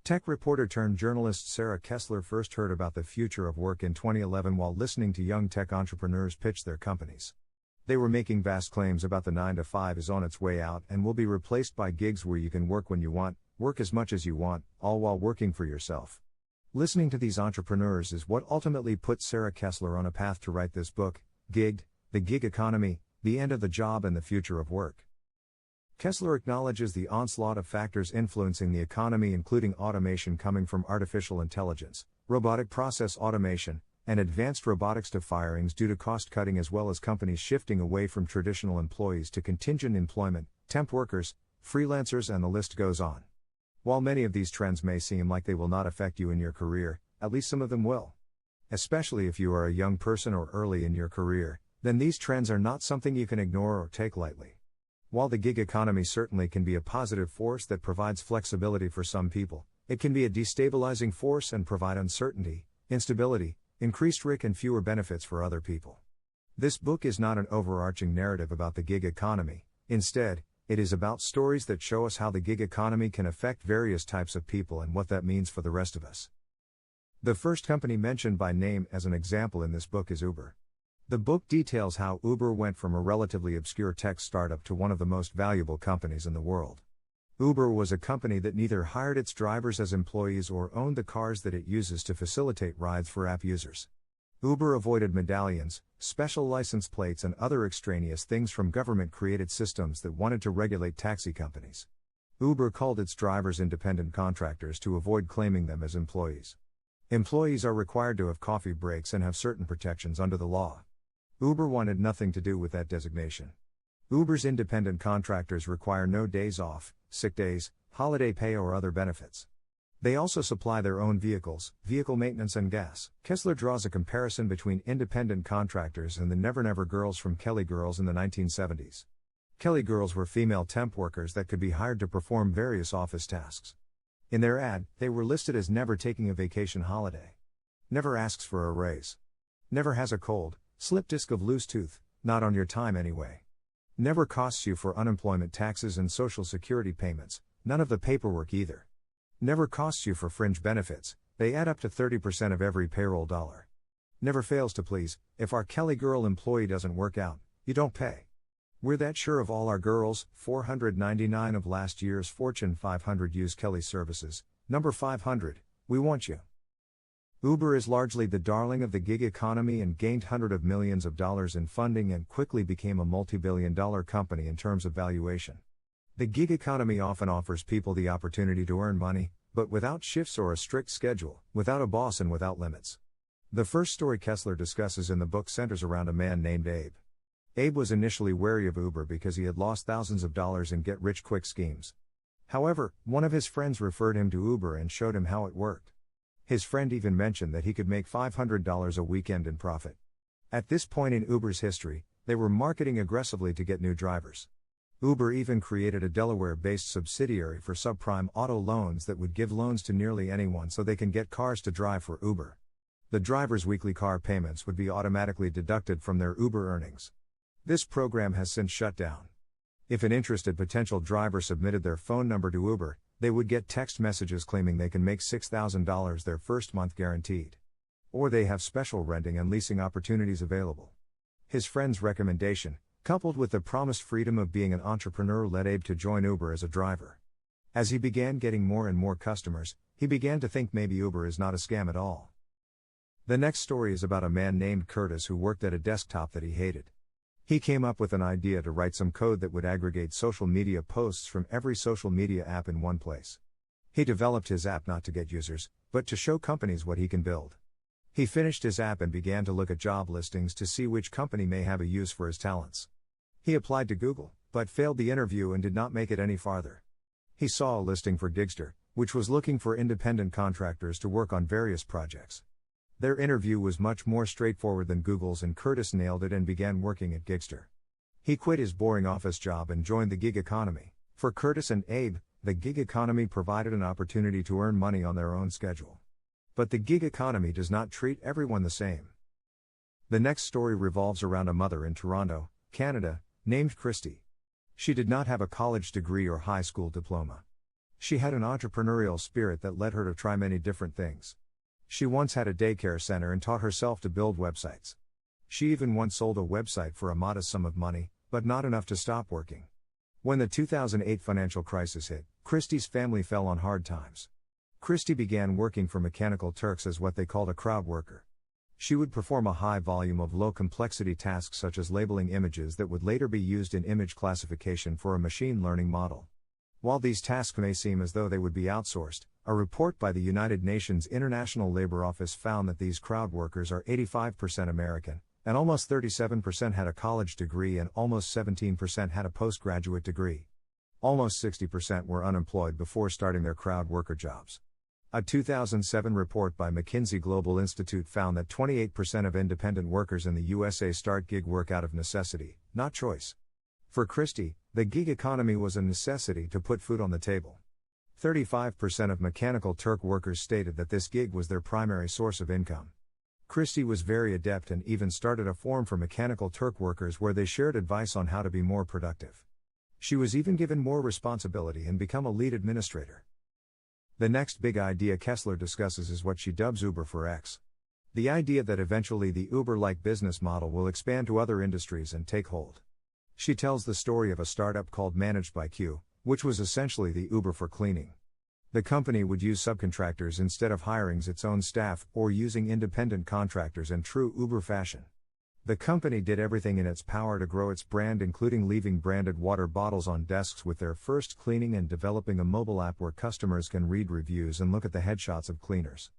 Tech reporter turned journalist Sarah Kessler first heard about the future of work in 2011 while listening to young tech entrepreneurs pitch their companies. They were making vast claims about the 9-to-5 is on its way out and will be replaced by gigs where you can work when you want, work as much as you want, all while working for yourself. Listening to these entrepreneurs is what ultimately put Sarah Kessler on a path to write this book, Gigged: The Gig Economy, The End of the Job and the Future of Work. Kessler acknowledges the onslaught of factors influencing the economy, including automation coming from artificial intelligence, robotic process automation, and advanced robotics to firings due to cost cutting, as well as companies shifting away from traditional employees to contingent employment, temp workers, freelancers, and the list goes on. While many of these trends may seem like they will not affect you in your career, at least some of them will. Especially if you are a young person or early in your career, then these trends are not something you can ignore or take lightly. While the gig economy certainly can be a positive force that provides flexibility for some people, it can be a destabilizing force and provide uncertainty, instability, increased risk, and fewer benefits for other people. This book is not an overarching narrative about the gig economy. Instead, it is about stories that show us how the gig economy can affect various types of people and what that means for the rest of us. The first company mentioned by name as an example in this book is Uber. The book details how Uber went from a relatively obscure tech startup to one of the most valuable companies in the world. Uber was a company that neither hired its drivers as employees or owned the cars that it uses to facilitate rides for app users. Uber avoided medallions, special license plates, and other extraneous things from government-created systems that wanted to regulate taxi companies. Uber called its drivers independent contractors to avoid claiming them as employees. Employees are required to have coffee breaks and have certain protections under the law. Uber wanted nothing to do with that designation. Uber's independent contractors require no days off, sick days, holiday pay, or other benefits. They also supply their own vehicles, vehicle maintenance, and gas. Kessler draws a comparison between independent contractors and the Never Never Girls from Kelly Girls in the 1970s. Kelly Girls were female temp workers that could be hired to perform various office tasks. In their ad, they were listed as never taking a vacation holiday. Never asks for a raise. Never has a cold, slip disc of loose tooth, not on your time anyway. Never costs you for unemployment taxes and social security payments, none of the paperwork either. Never costs you for fringe benefits, they add up to 30% of every payroll dollar. Never fails to please, if our Kelly Girl employee doesn't work out, you don't pay. We're that sure of all our girls. 499 of last year's Fortune 500 use Kelly services. Number 500, we want you. Uber is largely the darling of the gig economy and gained hundreds of millions of dollars in funding and quickly became a multi-billion-dollar company in terms of valuation. The gig economy often offers people the opportunity to earn money, but without shifts or a strict schedule, without a boss, and without limits. The first story Kessler discusses in the book centers around a man named Abe. Abe was initially wary of Uber because he had lost thousands of dollars in get-rich-quick schemes. However, one of his friends referred him to Uber and showed him how it worked. His friend even mentioned that he could make $500 a weekend in profit. At this point in Uber's history, they were marketing aggressively to get new drivers. Uber even created a Delaware-based subsidiary for subprime auto loans that would give loans to nearly anyone so they can get cars to drive for Uber. The drivers' weekly car payments would be automatically deducted from their Uber earnings. This program has since shut down. If an interested potential driver submitted their phone number to Uber, they would get text messages claiming they can make $6,000 their first month guaranteed. Or they have special renting and leasing opportunities available. His friend's recommendation, coupled with the promised freedom of being an entrepreneur, led Abe to join Uber as a driver. As he began getting more and more customers, he began to think maybe Uber is not a scam at all. The next story is about a man named Curtis who worked at a desktop that he hated. He came up with an idea to write some code that would aggregate social media posts from every social media app in one place. He developed his app not to get users, but to show companies what he can build. He finished his app and began to look at job listings to see which company may have a use for his talents. He applied to Google, but failed the interview and did not make it any farther. He saw a listing for Gigster, which was looking for independent contractors to work on various projects. Their interview was much more straightforward than Google's, and Curtis nailed it and began working at Gigster. He quit his boring office job and joined the gig economy. For Curtis and Abe, the gig economy provided an opportunity to earn money on their own schedule. But the gig economy does not treat everyone the same. The next story revolves around a mother in Toronto, Canada, named Christy. She did not have a college degree or high school diploma. She had an entrepreneurial spirit that led her to try many different things. She once had a daycare center and taught herself to build websites. She even once sold a website for a modest sum of money, but not enough to stop working. When the 2008 financial crisis hit, Christie's family fell on hard times. Christie began working for Mechanical Turks as what they called a crowd worker. She would perform a high volume of low-complexity tasks such as labeling images that would later be used in image classification for a machine learning model. While these tasks may seem as though they would be outsourced, a report by the United Nations International Labour Office found that these crowd workers are 85% American, and almost 37% had a college degree and almost 17% had a postgraduate degree. Almost 60% were unemployed before starting their crowd worker jobs. A 2007 report by McKinsey Global Institute found that 28% of independent workers in the USA start gig work out of necessity, not choice. For Christie, the gig economy was a necessity to put food on the table. 35% of Mechanical Turk workers stated that this gig was their primary source of income. Christie was very adept and even started a forum for Mechanical Turk workers where they shared advice on how to be more productive. She was even given more responsibility and become a lead administrator. The next big idea Kessler discusses is what she dubs Uber for X. The idea that eventually the Uber-like business model will expand to other industries and take hold. She tells the story of a startup called Managed by Q, which was essentially the Uber for cleaning. The company would use subcontractors instead of hiring its own staff or using independent contractors in true Uber fashion. The company did everything in its power to grow its brand, including leaving branded water bottles on desks with their first cleaning and developing a mobile app where customers can read reviews and look at the headshots of cleaners.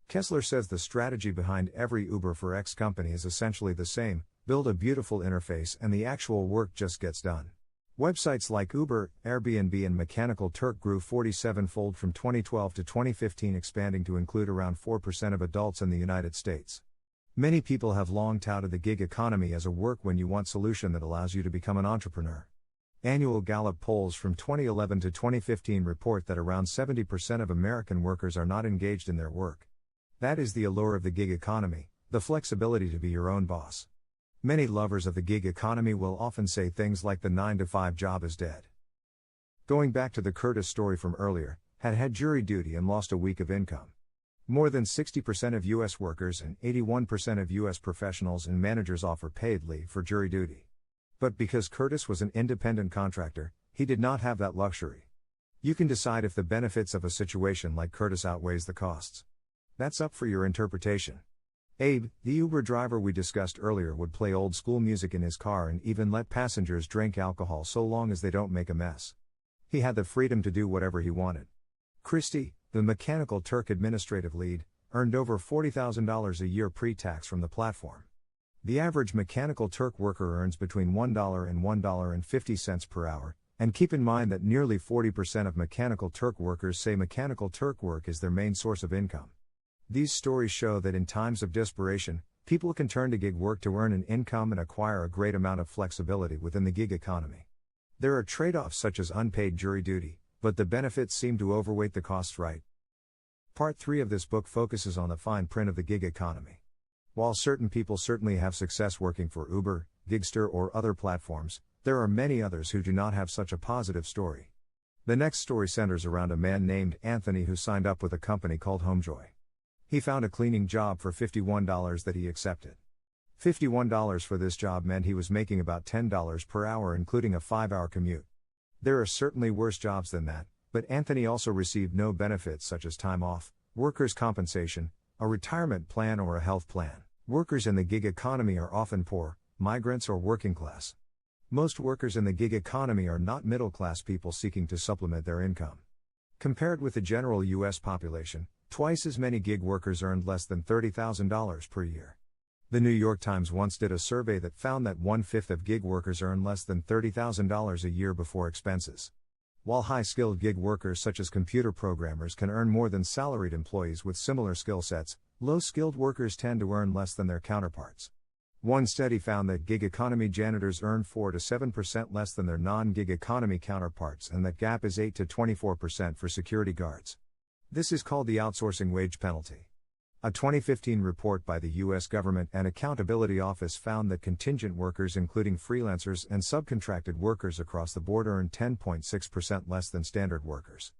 Kessler says the strategy behind every Uber for X company is essentially the same: build a beautiful interface and the actual work just gets done. Websites like Uber, Airbnb and Mechanical Turk grew 47-fold from 2012 to 2015, expanding to include around 4% of adults in the United States. Many people have long touted the gig economy as a work-when-you-want solution that allows you to become an entrepreneur. Annual Gallup polls from 2011 to 2015 report that around 70% of American workers are not engaged in their work. That is the allure of the gig economy, the flexibility to be your own boss. Many lovers of the gig economy will often say things like the 9-to-5 job is dead. Going back to the Curtis story from earlier, had jury duty and lost a week of income. More than 60% of U.S. workers and 81% of U.S. professionals and managers offer paid leave for jury duty. But because Curtis was an independent contractor, he did not have that luxury. You can decide if the benefits of a situation like Curtis outweighs the costs. That's up for your interpretation. Abe, the Uber driver we discussed earlier, would play old school music in his car and even let passengers drink alcohol so long as they don't make a mess. He had the freedom to do whatever he wanted. Christie, the Mechanical Turk administrative lead, earned over $40,000 a year pre-tax from the platform. The average Mechanical Turk worker earns between $1 and $1.50 per hour, and keep in mind that nearly 40% of Mechanical Turk workers say Mechanical Turk work is their main source of income. These stories show that in times of desperation, people can turn to gig work to earn an income and acquire a great amount of flexibility within the gig economy. There are trade-offs such as unpaid jury duty, but the benefits seem to overweight the costs, right? Part 3 of this book focuses on the fine print of the gig economy. While certain people certainly have success working for Uber, Gigster or other platforms, there are many others who do not have such a positive story. The next story centers around a man named Anthony who signed up with a company called Homejoy. He found a cleaning job for $51 that he accepted. $51 for this job meant he was making about $10 per hour, including a 5-hour commute. There are certainly worse jobs than that, but Anthony also received no benefits such as time off, workers' compensation, a retirement plan or a health plan. Workers in the gig economy are often poor, migrants or working class. Most workers in the gig economy are not middle-class people seeking to supplement their income. Compared with the general U.S. population, twice as many gig workers earned less than $30,000 per year. The New York Times once did a survey that found that 1/5 of gig workers earn less than $30,000 a year before expenses. While high-skilled gig workers such as computer programmers can earn more than salaried employees with similar skill sets, low-skilled workers tend to earn less than their counterparts. One study found that gig economy janitors earn 4 to 7% less than their non-gig economy counterparts, and that gap is 8 to 24% for security guards. This is called the outsourcing wage penalty. A 2015 report by the U.S. Government and Accountability Office found that contingent workers, including freelancers and subcontracted workers across the board, earn 10.6% less than standard workers.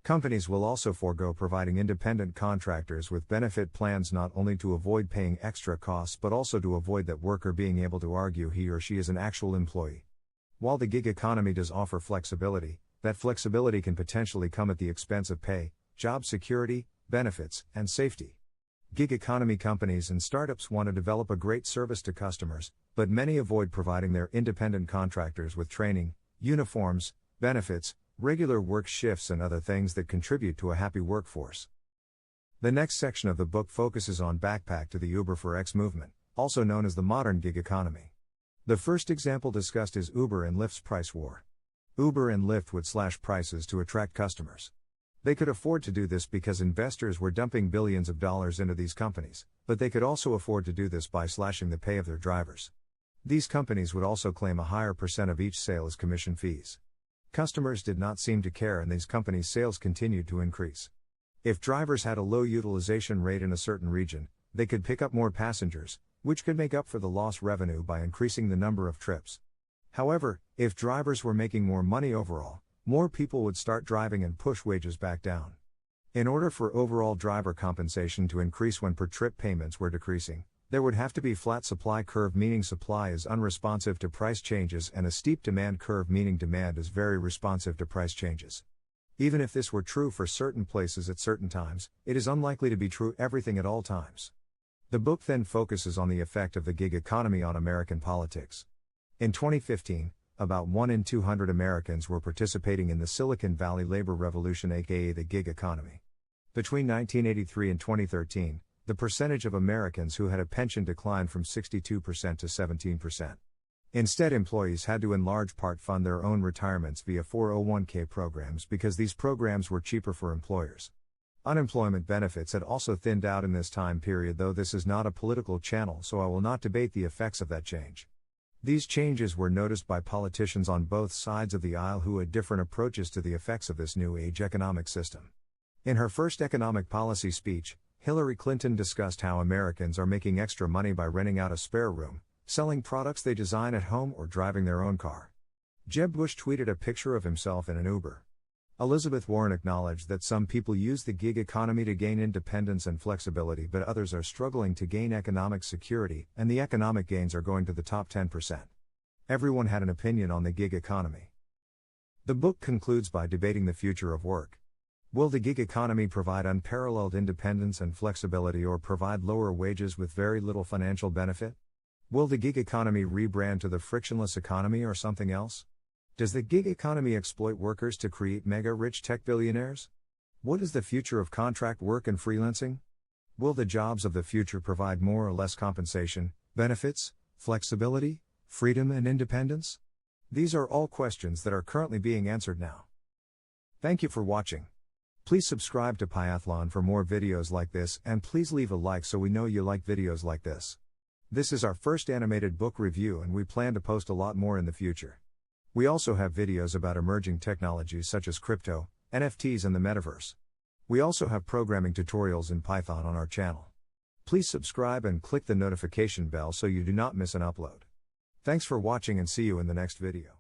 Companies will also forego providing independent contractors with benefit plans not only to avoid paying extra costs but also to avoid that worker being able to argue he or she is an actual employee. While the gig economy does offer flexibility, that flexibility can potentially come at the expense of pay, job security, benefits, and safety. Gig economy companies and startups want to develop a great service to customers, but many avoid providing their independent contractors with training, uniforms, benefits, regular work shifts, and other things that contribute to a happy workforce. The next section of the book focuses on backpack to the Uber for X movement, also known as the modern gig economy. The first example discussed is Uber and Lyft's price war. Uber and Lyft would slash prices to attract customers. They could afford to do this because investors were dumping billions of dollars into these companies, but they could also afford to do this by slashing the pay of their drivers. These companies would also claim a higher percent of each sale as commission fees. Customers did not seem to care, and these companies' sales continued to increase. If drivers had a low utilization rate in a certain region, they could pick up more passengers, which could make up for the lost revenue by increasing the number of trips. However, if drivers were making more money overall, more people would start driving and push wages back down. In order for overall driver compensation to increase when per trip payments were decreasing, there would have to be flat supply curve, meaning supply is unresponsive to price changes, and a steep demand curve, meaning demand is very responsive to price changes. Even if this were true for certain places at certain times, it is unlikely to be true everything at all times. The book then focuses on the effect of the gig economy on American politics. In 2015, about 1 in 200 Americans were participating in the Silicon Valley labor revolution, aka the gig economy. Between 1983 and 2013, the percentage of Americans who had a pension declined from 62% to 17%. Instead, employees had to in large part fund their own retirements via 401k programs because these programs were cheaper for employers. Unemployment benefits had also thinned out in this time period, though this is not a political channel, so I will not debate the effects of that change. These changes were noticed by politicians on both sides of the aisle who had different approaches to the effects of this new age economic system. In her first economic policy speech, Hillary Clinton discussed how Americans are making extra money by renting out a spare room, selling products they design at home, or driving their own car. Jeb Bush tweeted a picture of himself in an Uber. Elizabeth Warren acknowledged that some people use the gig economy to gain independence and flexibility, but others are struggling to gain economic security, and the economic gains are going to the top 10%. Everyone had an opinion on the gig economy. The book concludes by debating the future of work. Will the gig economy provide unparalleled independence and flexibility, or provide lower wages with very little financial benefit? Will the gig economy rebrand to the frictionless economy or something else? Does the gig economy exploit workers to create mega-rich tech billionaires? What is the future of contract work and freelancing? Will the jobs of the future provide more or less compensation, benefits, flexibility, freedom, and independence? These are all questions that are currently being answered now. Thank you for watching. Please subscribe to Pyathlon for more videos like this, and please leave a like so we know you like videos like this. This is our first animated book review, and we plan to post a lot more in the future. We also have videos about emerging technologies such as crypto, NFTs, and the metaverse. We also have programming tutorials in Python on our channel. Please subscribe and click the notification bell so you do not miss an upload. Thanks for watching, and see you in the next video.